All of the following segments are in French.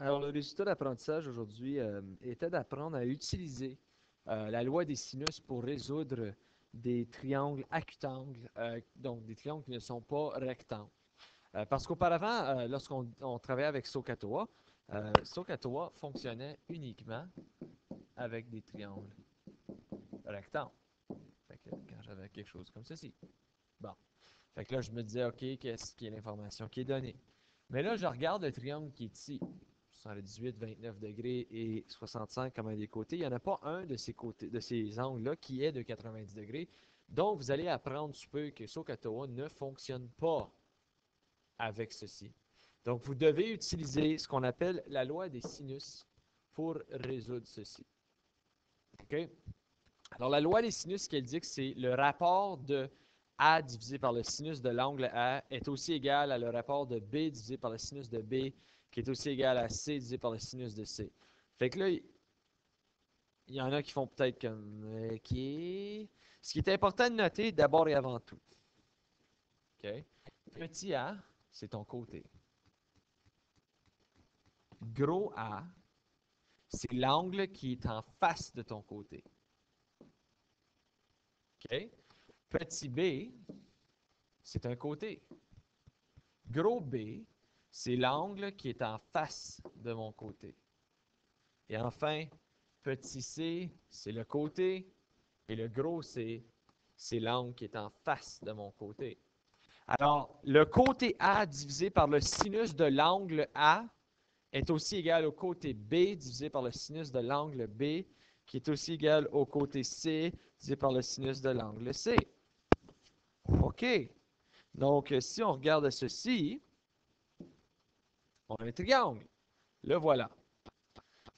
Alors, le résultat d'apprentissage aujourd'hui était d'apprendre à utiliser la loi des sinus pour résoudre des triangles acutangles, donc des triangles qui ne sont pas rectangles. Parce qu'auparavant, lorsqu'on travaillait avec SOHCAHTOA, SOHCAHTOA fonctionnait uniquement avec des triangles rectangles. Fait que quand j'avais quelque chose comme ceci. Bon. Fait que là, je me disais, OK, qu'est-ce qui est l'information qui est donnée? Mais là, je regarde le triangle qui est ici. 78, 29 degrés et 65 comme un des côtés. Il n'y en a pas un de ces côtés, de ces angles-là qui est de 90 degrés. Donc, vous allez apprendre sous peu que SOHCAHTOA ne fonctionne pas avec ceci. Donc, vous devez utiliser ce qu'on appelle la loi des sinus pour résoudre ceci. OK? Alors, la loi des sinus, ce qu'elle dit, c'est le rapport de A divisé par le sinus de l'angle A est aussi égal à le rapport de B divisé par le sinus de B, qui est aussi égal à C divisé par le sinus de C. Fait que là, il y en a qui font peut-être comme OK. Ce qui est important de noter d'abord et avant tout. OK? Petit A, c'est ton côté. Gros A, c'est l'angle qui est en face de ton côté. OK? Petit B, c'est un côté. Gros B, c'est l'angle qui est en face de mon côté. Et enfin, petit c, c'est le côté. Et le gros c, c'est l'angle qui est en face de mon côté. Alors, le côté A divisé par le sinus de l'angle A est aussi égal au côté B divisé par le sinus de l'angle B, qui est aussi égal au côté C divisé par le sinus de l'angle C. OK. Donc, si on regarde ceci, on a un triangle. Le voilà.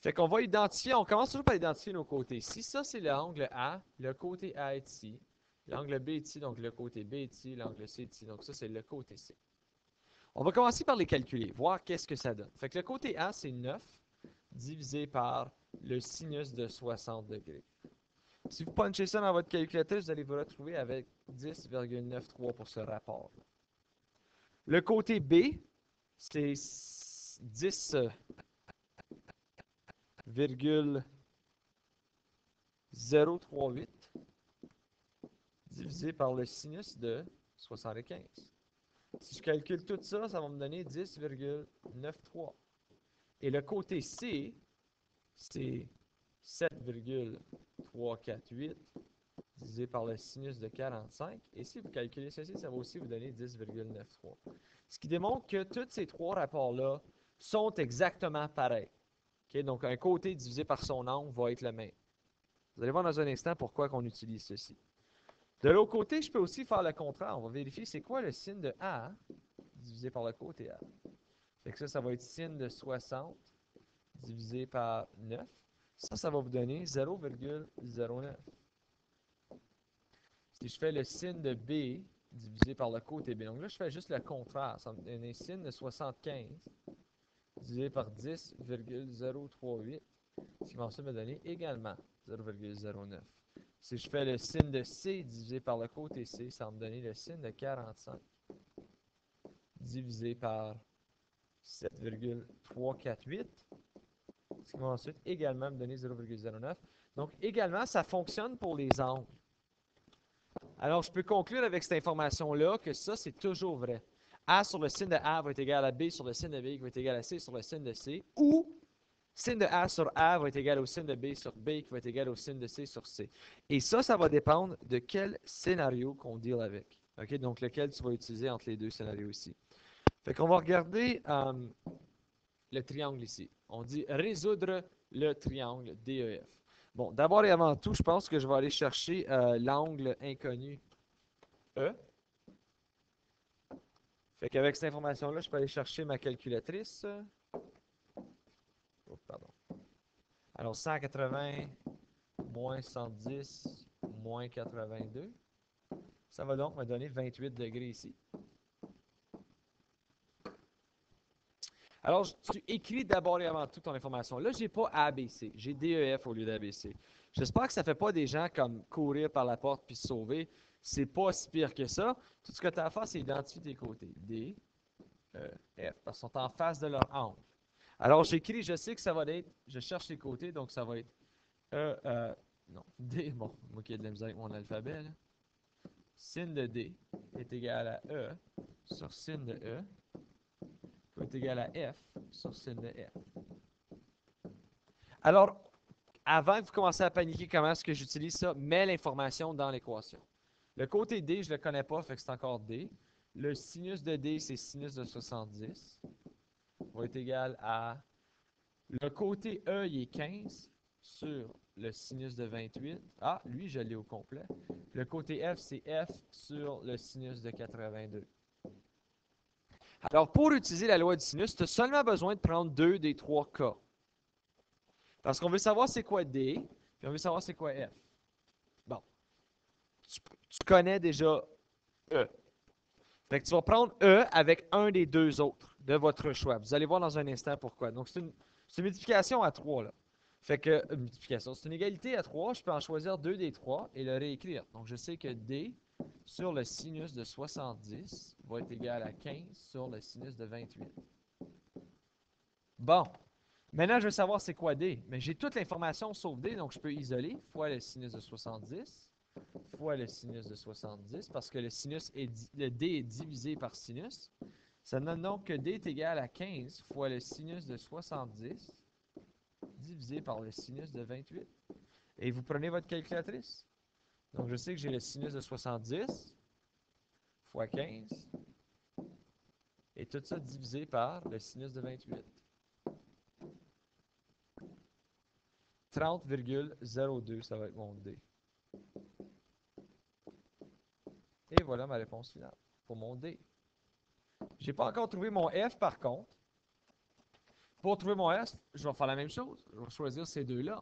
Fait qu'on va identifier, on commence toujours par identifier nos côtés. Si ça, c'est l'angle A, le côté A est ici. L'angle B est ici, donc le côté B est ici. L'angle C est ici, donc ça, c'est le côté C. On va commencer par les calculer, voir qu'est-ce que ça donne. Fait que le côté A, c'est 9 divisé par le sinus de 60 degrés. Si vous punchez ça dans votre calculatrice, vous allez vous retrouver avec 10,93 pour ce rapport. Le côté B, c'est 10,038 divisé par le sinus de 75. Si je calcule tout ça, ça va me donner 10,93. Et le côté C, c'est 7,348 divisé par le sinus de 45. Et si vous calculez ceci, ça va aussi vous donner 10,93. Ce qui démontre que tous ces trois rapports-là sont exactement pareils. Okay? Donc, un côté divisé par son angle va être le même. Vous allez voir dans un instant pourquoi on utilise ceci. De l'autre côté, je peux aussi faire le contraire. On va vérifier c'est quoi le signe de A divisé par le côté A. Fait que ça va être signe de 60 divisé par 9. Ça va vous donner 0,09. Si je fais le signe de B divisé par le côté B, donc là, je fais juste le contraire. Ça me donne un signe de 75 divisé par 10,038, ce qui va ensuite me donner également 0,09. Si je fais le signe de C divisé par le côté C, ça va me donner le signe de 45 divisé par 7,348, ce qui va ensuite également me donner 0,09. Donc, également, ça fonctionne pour les angles. Alors, je peux conclure avec cette information-là que ça, c'est toujours vrai. A sur le signe de A va être égal à B sur le signe de B qui va être égal à C sur le signe de C, ou signe de A sur A va être égal au signe de B sur B qui va être égal au signe de C sur C. Et ça va dépendre de quel scénario qu'on deal avec. OK? Donc, lequel tu vas utiliser entre les deux scénarios ici. Fait qu'on va regarder le triangle ici. On dit résoudre le triangle DEF. Bon, d'abord et avant tout, je pense que je vais aller chercher l'angle inconnu E. Fait qu'avec cette information-là, je peux aller chercher ma calculatrice. Oh, pardon. Alors, 180 moins 110 moins 82. Ça va donc me donner 28 degrés ici. Alors, tu écris d'abord et avant tout ton information. Là, je n'ai pas ABC, j'ai DEF au lieu d'ABC. J'espère que ça ne fait pas des gens comme courir par la porte puis se sauver. C'est pas si pire que ça. Tout ce que tu as à faire, c'est identifier tes côtés. D, E, F, parce qu'ils sont en face de leur angle. Alors, j'écris, je sais que ça va être, je cherche les côtés, donc ça va être non, D, bon, moi qui ai de la misère avec mon alphabet, là. Sin de D est égal à E sur sin de E, qui est égal à F sur sin de F. Alors, avant que vous commenciez à paniquer comment est-ce que j'utilise ça, mets l'information dans l'équation. Le côté D, je ne le connais pas, fait que c'est encore D. Le sinus de D, c'est sinus de 70, va être égal à... Le côté E, il est 15 sur le sinus de 28. Ah, lui, je l'ai au complet. Le côté F, c'est F sur le sinus de 82. Alors, pour utiliser la loi du sinus, tu as seulement besoin de prendre 2 des 3 cas. Parce qu'on veut savoir c'est quoi D, puis on veut savoir c'est quoi F. Bon, tu connais déjà E. Fait que tu vas prendre E avec un des deux autres de votre choix. Vous allez voir dans un instant pourquoi. Donc, c'est une multiplication à 3, là. Fait que, multiplication, c'est une égalité à 3. Je peux en choisir 2 des 3 et le réécrire. Donc, je sais que D sur le sinus de 70 va être égal à 15 sur le sinus de 28. Bon. Maintenant, je veux savoir c'est quoi D. Mais j'ai toute l'information sauf D, donc je peux isoler fois le sinus de 70 fois le sinus de 70, parce que le D est divisé par sinus. Ça donne donc que D est égal à 15 fois le sinus de 70 divisé par le sinus de 28. Et vous prenez votre calculatrice. Donc, je sais que j'ai le sinus de 70 fois 15 et tout ça divisé par le sinus de 28. 30,02, ça va être mon D. Et voilà ma réponse finale pour mon D. Je n'ai pas encore trouvé mon F par contre. Pour trouver mon S, je vais faire la même chose. Je vais choisir ces deux-là.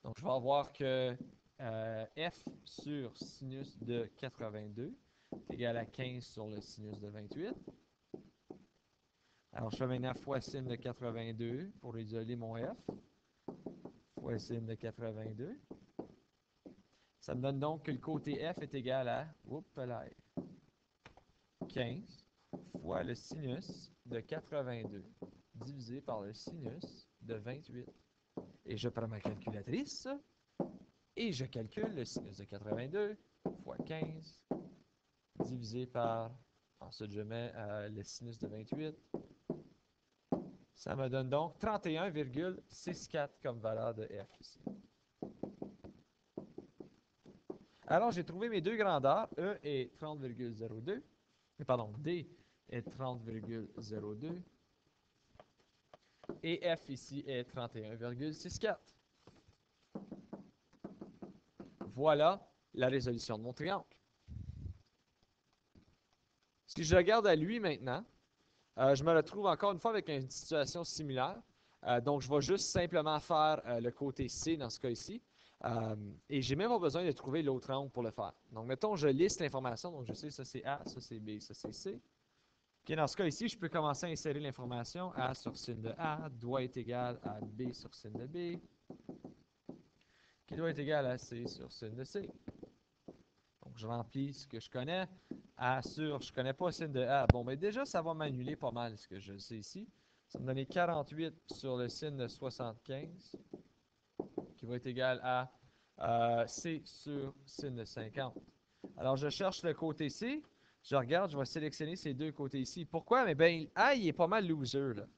Donc, je vais avoir que F sur sinus de 82 est égal à 15 sur le sinus de 28. Alors, je fais maintenant fois sin de 82 pour isoler mon F. Fois sin de 82. Ça me donne donc que le côté F est égal à 15 fois le sinus de 82 divisé par le sinus de 28. Et je prends ma calculatrice et je calcule le sinus de 82 fois 15 divisé par, ensuite je mets le sinus de 28. Ça me donne donc 31,64 comme valeur de F ici. Alors, j'ai trouvé mes deux grandeurs. E est 30,02. Pardon, D est 30,02. Et F ici est 31,64. Voilà la résolution de mon triangle. Si je regarde à lui maintenant, je me retrouve encore une fois avec une situation similaire. Donc, je vais juste simplement faire le côté C dans ce cas ici. Et j'ai même pas besoin de trouver l'autre angle pour le faire. Donc, mettons, je liste l'information. Donc, je sais ça c'est A, ça c'est B, ça c'est C. Okay, dans ce cas ici, je peux commencer à insérer l'information. A sur sin de A doit être égal à B sur sin de B, qui doit être égal à C sur sin de C. Donc, je remplis ce que je connais. A sur, je ne connais pas sin de A. Bon, mais déjà, ça va m'annuler pas mal ce que je sais ici. Ça me donne 48 sur le sin de 75, qui va être égal à C sur sin de 50. Alors, je cherche le côté C. Je regarde, je vais sélectionner ces deux côtés ici. Pourquoi? Mais bien, A, il est pas mal loser, là.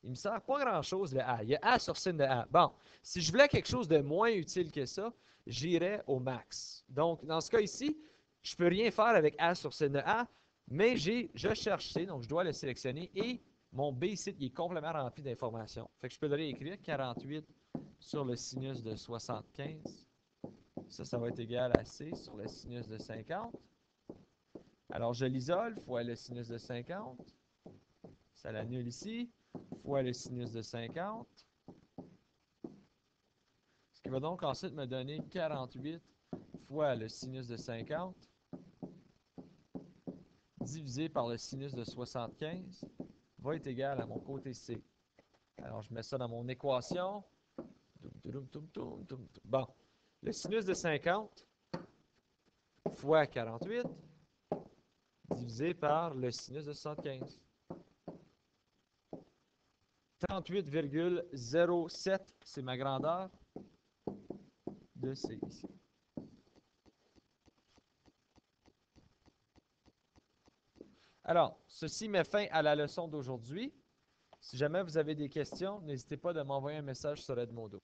Il me sert pas grand-chose, le A. Il y a A sur sin de A. Bon, si je voulais quelque chose de moins utile que ça, j'irais au max. Donc, dans ce cas ici, je peux rien faire avec A sur sin de A, mais je cherche C, donc je dois le sélectionner, et mon B ici, il est complètement rempli d'informations. Fait que je peux le réécrire, 48 sur le sinus de 75. Ça va être égal à C sur le sinus de 50. Alors, je l'isole, fois le sinus de 50. Ça l'annule ici, fois le sinus de 50. Ce qui va donc ensuite me donner 48 fois le sinus de 50 divisé par le sinus de 75 va être égal à mon côté C. Alors, je mets ça dans mon équation. Bon, le sinus de 50 fois 48 divisé par le sinus de 75. 38,07, c'est ma grandeur de C ici. Alors, ceci met fin à la leçon d'aujourd'hui. Si jamais vous avez des questions, n'hésitez pas à m'envoyer un message sur Edmodo.